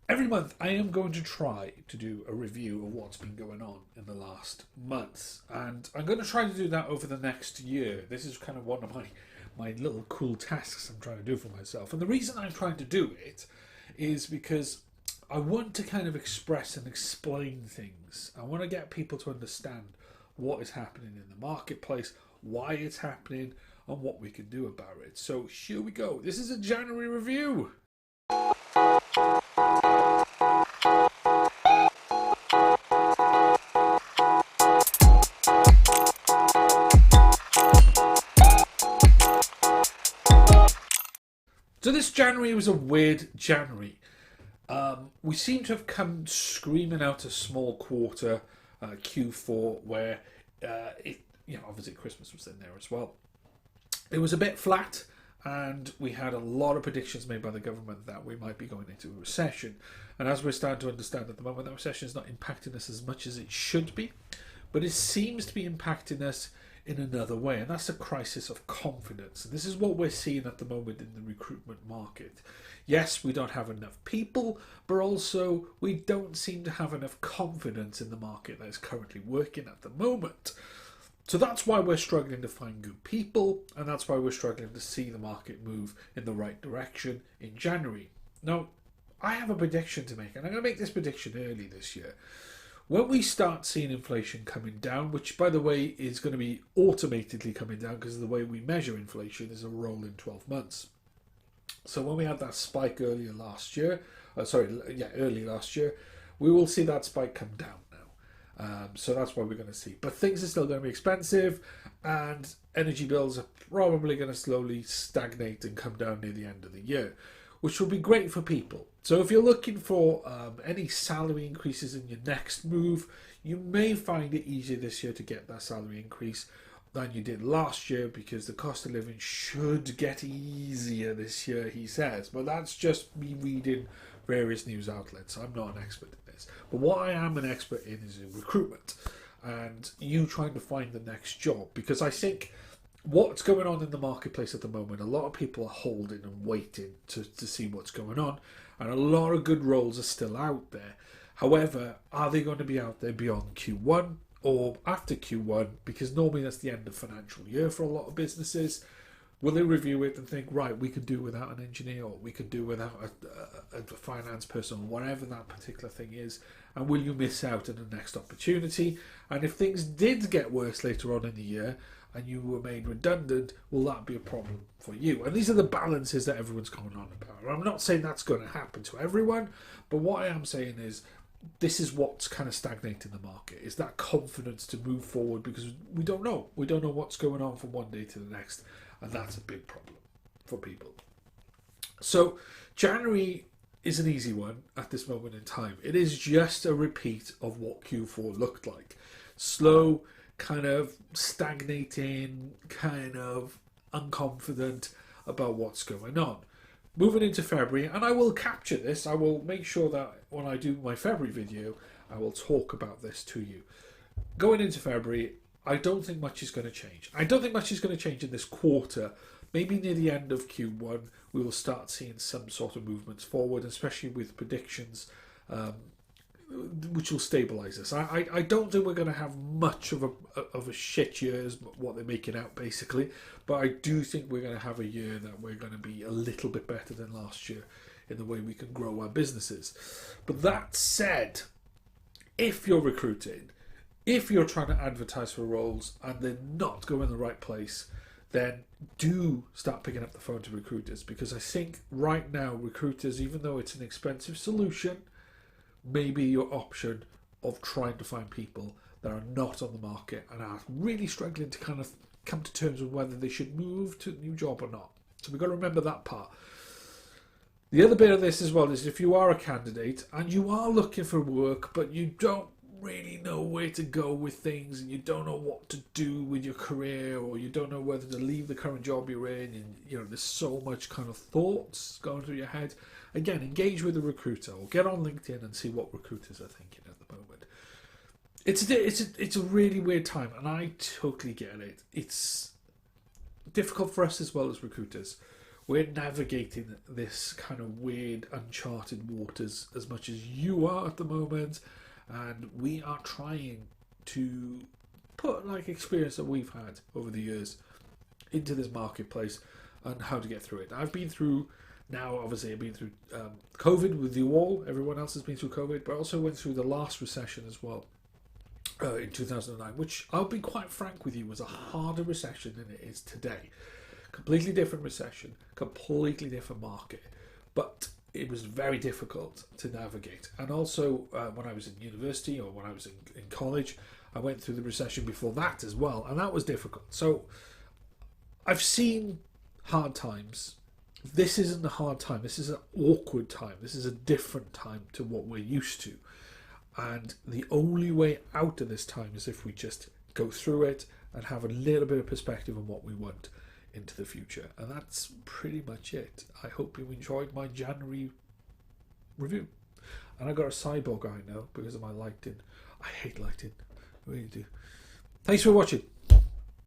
Every month, I am going to try to do a review of what's been going on in the last month, and I'm going to try to do that over the next year. This is kind of one of my little cool tasks I'm trying to do for myself, and the reason I'm trying to do it is because I want to kind of express and explain things. I want to get people to understand what is happening in the marketplace, why it's happening, and what we can do about it. So here we go. This is a January review. So this January was a weird January. We seem to have come screaming out a small quarter, Q4, where obviously Christmas was in there as well. It was a bit flat, and we had a lot of predictions made by the government that we might be going into a recession. And as we're starting to understand at the moment, that recession is not impacting us as much as it should be, but it seems to be impacting us in another way, and that's a crisis of confidence. And this is what we're seeing at the moment in the recruitment market. Yes, we don't have enough people, but also we don't seem to have enough confidence in the market that is currently working at the moment. So that's why we're struggling to find good people, and that's why we're struggling to see the market move in the right direction in January. Now, I have a prediction to make, and I'm going to make this prediction early this year. When we start seeing inflation coming down, which by the way is going to be automatically coming down because the way we measure inflation is a rolling 12 months. So when we had that spike early last year, we will see that spike come down now. So that's what we're going to see. But things are still going to be expensive, and energy bills are probably going to slowly stagnate and come down near the end of the year, which will be great for people. So if you're looking for any salary increases in your next move, you may find it easier this year to get that salary increase than you did last year, because the cost of living should get easier this year, he says. But that's just me reading various news outlets. I'm not an expert in this. But what I am an expert in is in recruitment and you trying to find the next job, because I think what's going on in the marketplace at the moment, a lot of people are holding and waiting to see what's going on, and a lot of good roles are still out there. However, are they going to be out there beyond Q1 or after Q1? Because normally that's the end of financial year for a lot of businesses. Will they review it and think, right, we could do without an engineer, or we could do without a finance person, or whatever that particular thing is? And will you miss out on the next opportunity? And if things did get worse later on in the year and you were made redundant, will that be a problem for you? And these are the balances that everyone's going on about. I'm not saying that's going to happen to everyone, but what I am saying is this is what's kind of stagnating the market, is that confidence to move forward, because we don't know. We don't know what's going on from one day to the next, and that's a big problem for people. So January is an easy one at this moment in time. It is just a repeat of what Q4 looked like. Slow, kind of stagnating, kind of unconfident about what's going on. Moving into February, and I will capture this, I will make sure that when I do my February video, I will talk about this to you. Going into February, I don't think much is going to change. I don't think much is going to change in this quarter. Maybe near the end of Q1, we will start seeing some sort of movements forward, especially with predictions, which will stabilise us. I don't think we're going to have much of a shit year, is what they're making out basically, but I do think we're going to have a year that we're going to be a little bit better than last year in the way we can grow our businesses. But that said, if you're recruiting, if you're trying to advertise for roles and they're not going in the right place, then do start picking up the phone to recruiters, because I think right now recruiters, even though it's an expensive solution, may be your option of trying to find people that are not on the market and are really struggling to kind of come to terms with whether they should move to a new job or not. So we've got to remember that part. The other bit of this as well is if you are a candidate and you are looking for work, but you don't really know where to go with things, and you don't know what to do with your career, or you don't know whether to leave the current job you're in, and there's so much kind of thoughts going through your head, again, engage with a recruiter or get on LinkedIn and see what recruiters are thinking at the moment. It's a really weird time, and I totally get it. It's difficult for us as well as recruiters. we're navigating this kind of weird, uncharted waters as much as you are at the moment, and we are trying to put experience that we've had over the years into this marketplace and how to get through it. I've been through COVID with you all. Everyone else has been through COVID, but I also went through the last recession as well in 2009, which I'll be quite frank with you was a harder recession than it is today. Completely different recession, completely different market, but it was very difficult to navigate. And also when I was in university or when I was in college, I went through the recession before that as well, and that was difficult. So I've seen hard times. This isn't a hard time. This is an awkward time. This is a different time to what we're used to. And the only way out of this time is if we just go through it and have a little bit of perspective on what we want into the future. And that's pretty much it. I hope you enjoyed my January review. And I got a cyborg eye now because of my lighting. I hate lighting. I really do. Thanks for watching.